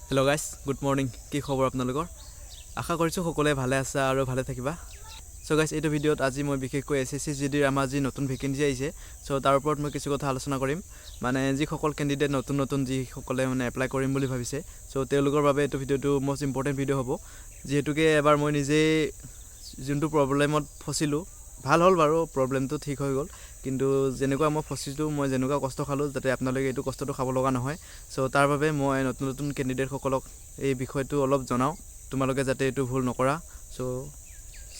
Hello' guys, good morning. কি খবৰ আপোনালোকৰ? আশা কৰিছোঁ সকলোৱে ভালে আছে আৰু ভালে থাকিবা। চ' গাইজ, এইটো ভিডিঅ'ত আজি মই বিশেষকৈ SSC GDৰ আমাৰ যি নতুন ভেকেঞ্চি আহিছে, চ' তাৰ ওপৰত মই কিছু কথা আলোচনা কৰিম। মানে যিসকল কেণ্ডিডেট নতুন যিসকলে মানে এপ্লাই কৰিম বুলি ভাবিছে, চ' তেওঁলোকৰ বাবে এইটো ভিডিঅ'টো মষ্ট ইম্পৰ্টেণ্ট ভিডিঅ' হ'ব। যিহেতুকে এবাৰ মই নিজেই যোনটো প্ৰব্লেমত ফচিলোঁ, ভাল হ'ল বাৰু, প্ৰব্লেমটো ঠিক হৈ গ'ল। কিন্তু যেনেকুৱা মই ফচিছোঁ, মই যেনেকুৱা কষ্ট খালোঁ, যাতে আপোনালোকে এইটো কষ্টটো খাব লগা নহয়। চ' তাৰ বাবে মই নতুন কেণ্ডিডেটসকলক এই বিষয়টো অলপ জনাওঁ, তোমালোকে যাতে এইটো ভুল নকৰা। চ'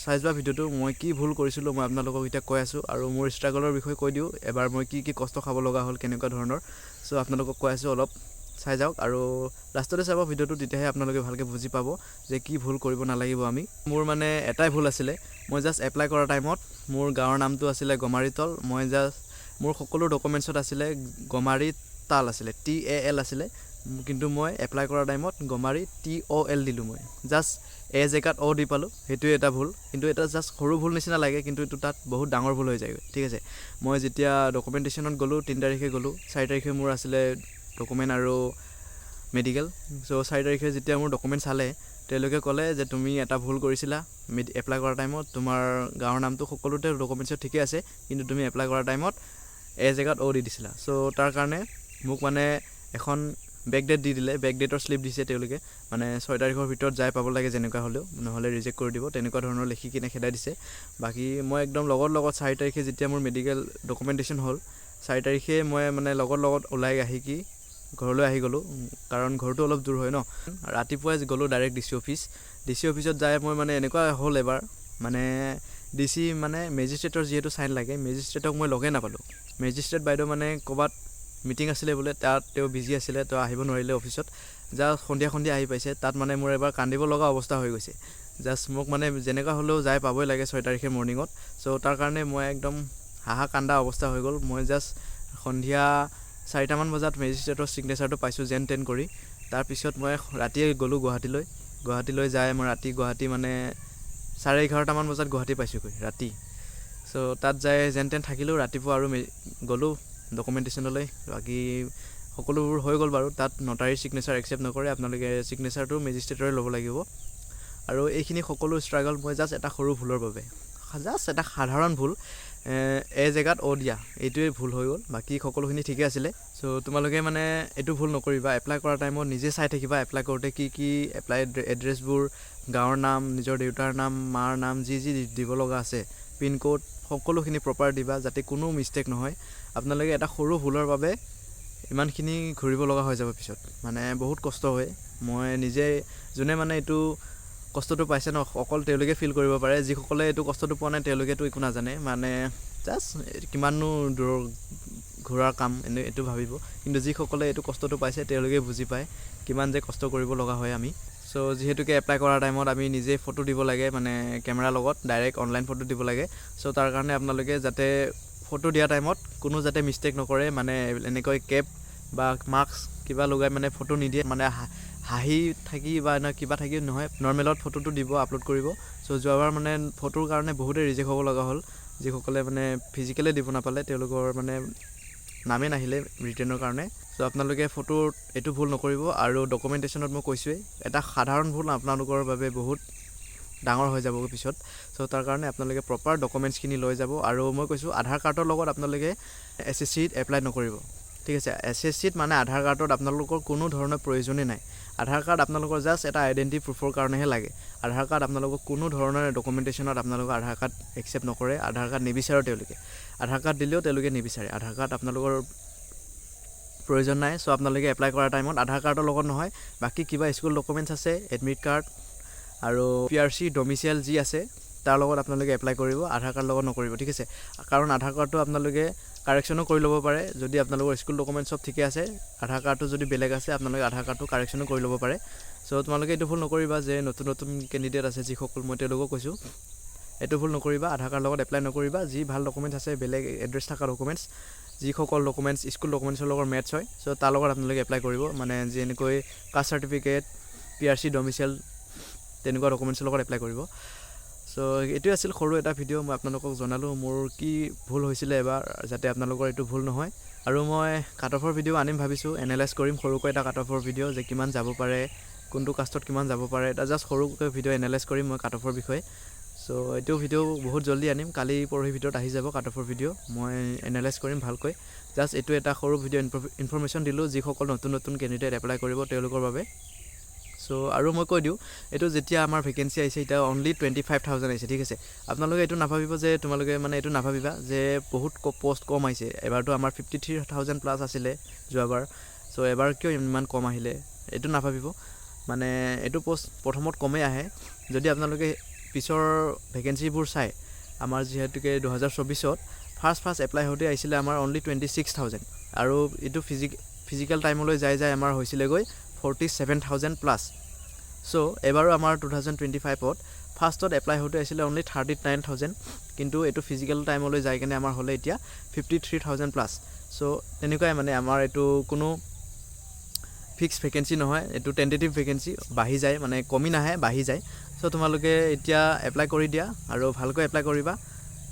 চাই যোৱা ভিডিঅ'টো। মই কি ভুল কৰিছিলোঁ মই আপোনালোকক এতিয়া কৈ আছোঁ, আৰু মোৰ ষ্ট্ৰাগলৰ বিষয়ে কৈ দিওঁ। এবাৰ মই কি কষ্ট খাব লগা হ'ল, কেনেকুৱা ধৰণৰ। চ' আপোনালোকক কৈ আছোঁ, অলপ চাই যাওক আৰু লাষ্টতে চাব ভিডিঅ'টো, তেতিয়াহে আপোনালোকে ভালকৈ বুজি পাব যে কি ভুল কৰিব নালাগিব আমি। মোৰ মানে এটাই ভুল আছিলে, মই জাষ্ট এপ্লাই কৰা টাইমত মোৰ গাঁৱৰ নামটো আছিলে গমাৰিতল। মই মোৰ সকলো ডকুমেণ্টছত আছিলে গমাৰিতাল আছিলে, TAL আছিলে, কিন্তু মই এপ্লাই কৰা টাইমত গমাৰি TOL দিলোঁ। মই জাষ্ট জেগাত দি পালোঁ, সেইটোৱে এটা ভুল। কিন্তু এটা জাষ্ট সৰু ভুল নিচিনা লাগে, কিন্তু এইটো তাত বহুত ডাঙৰ ভুল হৈ যায়গৈ। ঠিক আছে, মই যেতিয়া ডকুমেণ্টেশ্যনত গ'লোঁ 3 তাৰিখে গ'লোঁ, 4 তাৰিখে মোৰ আছিলে ডকুমেণ্ট আৰু মেডিকেল। চ' 4 তাৰিখে যেতিয়া মোৰ ডকুমেণ্ট চালে, তেওঁলোকে ক'লে যে তুমি এটা ভুল কৰিছিলা এপ্লাই কৰা টাইমত। তোমাৰ গাঁৱৰ নামটো সকলোতে ডকুমেণ্টছত ঠিকে আছে, কিন্তু তুমি এপ্লাই কৰা টাইমত জেগাত দি দিছিলা। চ' তাৰ কাৰণে মোক মানে এখন বেকডেট দি দিলে, বেকডেটৰ শ্লিপ দিছে তেওঁলোকে। মানে 6 তাৰিখৰ ভিতৰত যাই পাব লাগে যেনেকুৱা হ'লেও, নহ'লে ৰিজেক্ট কৰি দিব, তেনেকুৱা ধৰণৰ লিখি কিনে খেদাই দিছে। বাকী মই একদম লগত 4 তাৰিখে যেতিয়া মোৰ মেডিকেল ডকুমেণ্টেশ্যন হ'ল, 4 তাৰিখে মই মানে লগত ওলাই ঘৰলৈ আহি গ'লোঁ, কাৰণ ঘৰটো অলপ দূৰ হয় ন। ৰাতিপুৱাই গ'লোঁ ডাইৰেক্ট DC অফিচত যাই মই মানে এনেকুৱা হ'ল এবাৰ, মানে DC মানে মেজিষ্ট্ৰেটৰ যিহেতু চাইন লাগে, মেজিষ্ট্ৰেটক মই লগেই নাপালোঁ। মেজিষ্ট্ৰেট বাইদেউ মানে ক'ৰবাত মিটিং আছিলে বোলে, তাত তেওঁ বিজি আছিলে, তেওঁ আহিব নোৱাৰিলে অফিচত। জাষ্ট সন্ধিয়া আহি পাইছে। তাত মানে মোৰ এবাৰ কান্দিব লগা অৱস্থা হৈ গৈছে। জাষ্ট মোক মানে যেনেকুৱা হ'লেও যাই পাবই লাগে 6 তাৰিখে মৰ্ণিঙত। চ' তাৰ কাৰণে মই একদম কান্দা অৱস্থা হৈ গ'ল। মই জাষ্ট সন্ধিয়া 4টামান বজাত মেজিষ্ট্ৰেটৰ ছিগনেচাৰটো পাইছোঁ যেন তেন কৰি। তাৰপিছত মই ৰাতিয়ে গ'লোঁ গুৱাহাটীলৈ যাই মই ৰাতি গুৱাহাটী মানে 11:30মান বজাত গুৱাহাটী পাইছোঁগৈ ৰাতি। চ' তাত যাই যেন তেন থাকিলোঁ ৰাতিপুৱা, আৰু গ'লোঁ ডকুমেণ্টেশ্যনলৈ। বাকী সকলোবোৰ হৈ গ'ল বাৰু। তাত নটাৰীৰ ছিগনেচাৰ একচেপ্ট নকৰে, আপোনালোকে ছিগনেচাৰটো মেজিষ্ট্ৰেটৰে ল'ব লাগিব। আৰু এইখিনি সকলো ষ্ট্ৰাগল মই জাষ্ট এটা সৰু ভুলৰ বাবে, জাষ্ট এটা সাধাৰণ ভুল, জেগাত দিয়া, এইটোৱে ভুল হৈ গ'ল। বাকী সকলোখিনি ঠিকে আছিলে। চ' তোমালোকে মানে এইটো ভুল নকৰিবা। এপ্লাই কৰা টাইমত নিজে চাই থাকিবা, এপ্লাই কৰোঁতে কি এপ্লাই এড্ৰেছবোৰ, গাঁৱৰ নাম, নিজৰ দেউতাৰ নাম, মাৰ নাম, যি দিব লগা আছে, পিনক'ড, সকলোখিনি প্ৰপাৰ দিবা, যাতে কোনো মিষ্টেক নহয়। আপোনালোকে এটা সৰু ভুলৰ বাবে ইমানখিনি ঘূৰিব লগা হৈ যাব পিছত, মানে বহুত কষ্ট হয়। মই নিজে, যোনে মানে এইটো কষ্টটো পাইছে ন, অকল তেওঁলোকে ফিল কৰিব পাৰে। যিসকলে এইটো কষ্টটো পোৱা নাই তেওঁলোকেতো একো নাজানে, মানে জাষ্ট কিমাননো দূৰৰ ঘূৰাৰ কাম এইটো ভাবিব। কিন্তু যিসকলে এইটো কষ্টটো পাইছে তেওঁলোকে বুজি পায় কিমান যে কষ্ট কৰিব লগা হয় আমি। চ' যিহেতুকে এপ্লাই কৰাৰ টাইমত আমি নিজে ফটো দিব লাগে, মানে কেমেৰাৰ লগত ডাইৰেক্ট অনলাইন ফটো দিব লাগে। চ' তাৰ কাৰণে আপোনালোকে যাতে ফটো দিয়া টাইমত কোনো যাতে মিষ্টেক নকৰে, মানে এনেকৈ কেপ বা মাস্ক কিবা লগাই মানে ফটো নিদিয়ে, মানে হাঁহি থাকি বা কিবা থাকি নহয়, নৰ্মেলত ফটোটো দিব, আপলোড কৰিব। চ' যোৱাবাৰ মানে ফটোৰ কাৰণে বহুতে ৰিজেক্ট হ'ব লগা হ'ল। যিসকলে মানে ফিজিকেলে দিব নাপালে, তেওঁলোকৰ মানে নামেই নাহিলে ৰিটাৰ্ণৰ কাৰণে। চ' আপোনালোকে ফটোত এইটো ভুল নকৰিব। আৰু ডকুমেণ্টেশ্যনত মই কৈছোঁৱেই, এটা সাধাৰণ ভুল আপোনালোকৰ বাবে বহুত ডাঙৰ হৈ যাবগৈ পিছত। চ' তাৰ কাৰণে আপোনালোকে প্ৰপাৰ ডকুমেণ্টছখিনি লৈ যাব। আৰু মই কৈছোঁ, আধাৰ কাৰ্ডৰ লগত আপোনালোকে SSCত এপ্লাই নকৰিব। ঠিক আছে, SSCত মানে আধাৰ কাৰ্ডত আপোনালোকৰ কোনো ধৰণৰ প্ৰয়োজনেই নাই। আধাৰ কাৰ্ড আপোনালোকৰ জাষ্ট এটা আইডেণ্টি প্ৰুফৰ কাৰণেহে লাগে। আধাৰ কাৰ্ড আপোনালোকক কোনো ধৰণৰ ডকুমেণ্টেশ্যনত আপোনালোকৰ আধাৰ কাৰ্ড একচেপ্ট নকৰে, আধাৰ কাৰ্ড নিবিচাৰে তেওঁলোকে। আধাৰ কাৰ্ড দিলেও তেওঁলোকে নিবিচাৰে, আধাৰ কাৰ্ড আপোনালোকৰ প্ৰয়োজন নাই। চ' আপোনালোকে এপ্লাই কৰাৰ টাইমত আধাৰ কাৰ্ডৰ লগত নহয়, বাকী কিবা স্কুল ডকুমেণ্টছ আছে, এডমিট কাৰ্ড আৰু PRC ডমিচিয়েল যি আছে তাৰ লগত আপোনালোকে এপ্লাই কৰিব, আধাৰ কাৰ্ড লগত নকৰিব। ঠিক আছে, কাৰণ আধাৰ কাৰ্ডটো আপোনালোকে কাৰেকশ্যনো কৰি ল'ব পাৰে। যদি আপোনালোকৰ স্কুল ডকুমেণ্টছ চব ঠিকে আছে, আধাৰ কাৰ্ডটো যদি বেলেগ আছে, আপোনালোকে আধাৰ কাৰ্ডটো কাৰেকশ্যনো কৰি ল'ব পাৰে। চ' তোমালোকে এইটো ভুল নকৰিবা যে নতুন কেণ্ডিডেট আছে যিসকল, মই তেওঁলোকক কৈছোঁ, এইটো ভুল নকৰিবা। আধাৰ কাৰ্ড লগত এপ্লাই নকৰিবা। যি ভাল ডকুমেণ্টছ আছে, বেলেগ এড্ৰেছ থকা ডকুমেণ্টছ, যিসকল ডকুমেণ্টছ স্কুল ডকুমেণ্টছৰ লগত মেটচ হয়, চ' তাৰ লগত আপোনালোকে এপ্লাই কৰিব। মানে যেনেকৈ কাষ্ট চাৰ্টিফিকেট, PRC ডমিচিয়েল, তেনেকুৱা ডকুমেণ্টছৰ লগত এপ্লাই কৰিব। চ' চ' এইটোৱে আছিল সৰু এটা ভিডিঅ' মই আপোনালোকক জনালোঁ মোৰ কি ভুল হৈছিলে এবাৰ যাতে আপোনালোকৰ এইটো ভুল নহয় আৰু মই কাট অফৰ ভিডিঅ' আনিম ভাবিছোঁ এনালাইজ কৰিম সৰুকৈ এটা কাট অফৰ ভিডিঅ' যে কিমান যাব পাৰে কোনটো কাষ্টত কিমান যাব পাৰে এটা জাষ্ট সৰুকৈ ভিডিঅ' এনালাইজ কৰিম মই কাট অফৰ বিষয়ে চ' এইটো ভিডিঅ' বহুত জল্দি আনিম কালি পৰহি ভিতৰত আহি যাব কাট অফৰ ভিডিঅ' মই এনালাইজ কৰিম ভালকৈ জাষ্ট এইটো এটা সৰু ভিডিঅ' ইনফৰমেশ্যন দিলোঁ যিসকল নতুন কেণ্ডিডেট এপ্লাই কৰিব তেওঁলোকৰ বাবে চ' আৰু মই কৈ দিওঁ এইটো যেতিয়া আমাৰ ভেকেঞ্চি আহিছে এতিয়া অনলি 25,000 আহিছে ঠিক আছে আপোনালোকে এইটো নাভাবিব যে তোমালোকে মানে এইটো নাভাবিবা যে বহুত পষ্ট কম আহিছে এবাৰতো আমাৰ 53,000 প্লাছ আছিলে যোৱাবাৰ চ' এবাৰ কিয় ইমান কম আহিলে এইটো নাভাবিব মানে এইটো পষ্ট প্ৰথমত কমেই আহে যদি আপোনালোকে পিছৰ ভেকেঞ্চিবোৰ চাই আমাৰ যিহেতুকে 2024ত ফাৰ্ষ্ট এপ্লাই হওঁতে আহিছিলে আমাৰ অনলি 26,000 আৰু এইটো ফিজিকেল টাইমলৈ যাই আমাৰ হৈছিলেগৈ 47,000 প্লাছ চ' এবাৰো আমাৰ 2025ত ফাৰ্ষ্টত এপ্লাই হওঁতে আহিছিলে অনলি 39,000 কিন্তু এইটো ফিজিকেল টাইমলৈ যাই কেনে আমাৰ হ'লে এতিয়া 53,000 প্লাছ চ' তেনেকুৱাই মানে আমাৰ এইটো কোনো ফিক্স ভেকেঞ্চি নহয় এইটো টেণ্টেটিভ ভেকেঞ্চি বাঢ়ি যায় মানে কমি নাহে বাঢ়ি যায় চ' তোমালোকে এতিয়া এপ্লাই কৰি দিয়া আৰু ভালকৈ এপ্লাই কৰিবা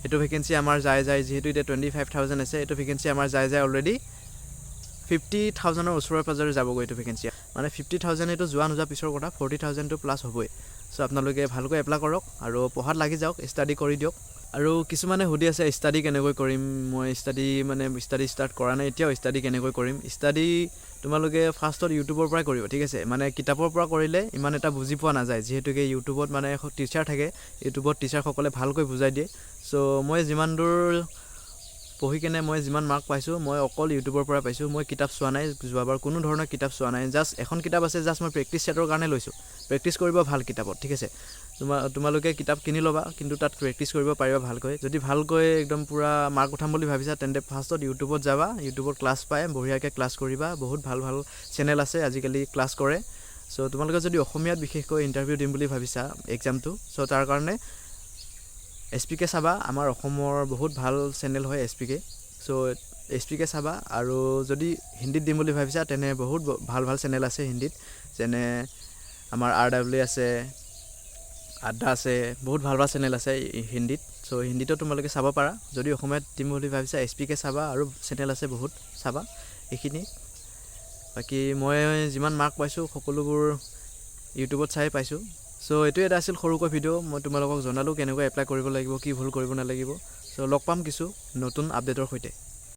এইটো ভেকেঞ্চি আমাৰ যায় যিহেতু এতিয়া 25,000 আছে এইটো ভেকেঞ্চি আমাৰ যায় অলৰেডি 50,000ৰ ওচৰে পাজৰে যাবগৈ এইটো ভেকেঞ্চি মানে 50,000 এইটো যোৱা নোযোৱা পিছৰ কথা 40,000টো প্লাছ হ'বই চ' আপোনালোকে ভালকৈ এপ্লাই কৰক আৰু পঢ়াত লাগি যাওক ষ্টাডি কৰি দিয়ক আৰু কিছুমানে সুধি আছে ষ্টাডি কেনেকৈ কৰিম মই ষ্টাডি ষ্টাৰ্ট কৰা নাই এতিয়াও ষ্টাডি কেনেকৈ কৰিম ষ্টাডি তোমালোকে ফাৰ্ষ্টত ইউটিউবৰ পৰাই কৰিব ঠিক আছে মানে কিতাপৰ পৰা কৰিলে ইমান এটা বুজি পোৱা নাযায় যিহেতুকে ইউটিউবত মানে টিচাৰ থাকে ইউটিউবত টিচাৰসকলে ভালকৈ বুজাই দিয়ে চ' মই যিমান দূৰ পঢ়ি কেনে মই যিমান মাৰ্ক পাইছোঁ মই অকল ইউটিউবৰ পৰা পাইছোঁ মই কিতাপ চোৱা নাই যোৱাবাৰ কোনো ধৰণৰ কিতাপ চোৱা নাই জাষ্ট এখন কিতাপ আছে জাষ্ট মই প্ৰেক্টিছ ছেটৰ কাৰণে লৈছোঁ প্ৰেক্টিছ কৰিব ভাল কিতাপত ঠিক আছে তোমালোকে কিতাপ কিনি ল'বা কিন্তু তাত প্ৰেক্টিছ কৰিব পাৰিবা ভালকৈ যদি ভালকৈ একদম পূৰা মাৰ্ক উঠাম বুলি ভাবিছা তেন্তে ফাৰ্ষ্টত ইউটিউবত যাবা ইউটিউবত ক্লাছ পায় বঢ়িয়াকৈ ক্লাছ কৰিবা বহুত ভাল চেনেল আছে আজিকালি ক্লাছ কৰে চ' তোমালোকে যদি অসমীয়াত বিশেষকৈ ইণ্টাৰভিউ দিম বুলি ভাবিছা এক্সামটো চ' তাৰ কাৰণে SPK চাবা আমাৰ অসমৰ বহুত ভাল চেনেল হয় SPK চ' SPK চাবা আৰু যদি হিন্দীত দিম বুলি ভাবিছা তেনে বহুত ভাল চেনেল আছে হিন্দীত যেনে আমাৰ RW আছে আড্ডা আছে বহুত ভাল চেনেল আছে হিন্দীত চ' হিন্দীতো তোমালোকে চাব পাৰা যদি অসমীয়াত দিম বুলি ভাবিছা SPK চাবা আৰু চেনেল আছে বহুত চাবা এইখিনি বাকী মই যিমান মাৰ্ক পাইছোঁ সকলোবোৰ ইউটিউবত চাই পাইছোঁ চ' এইটো এটা আছিল সৰুকৈ ভিডিঅ' মই তোমালোকক জনালোঁ কেনেকৈ এপ্লাই কৰিব লাগিব কি ভুল কৰিব নালাগিব চ' লগ পাম কিছু নতুন আপডেটৰ সৈতে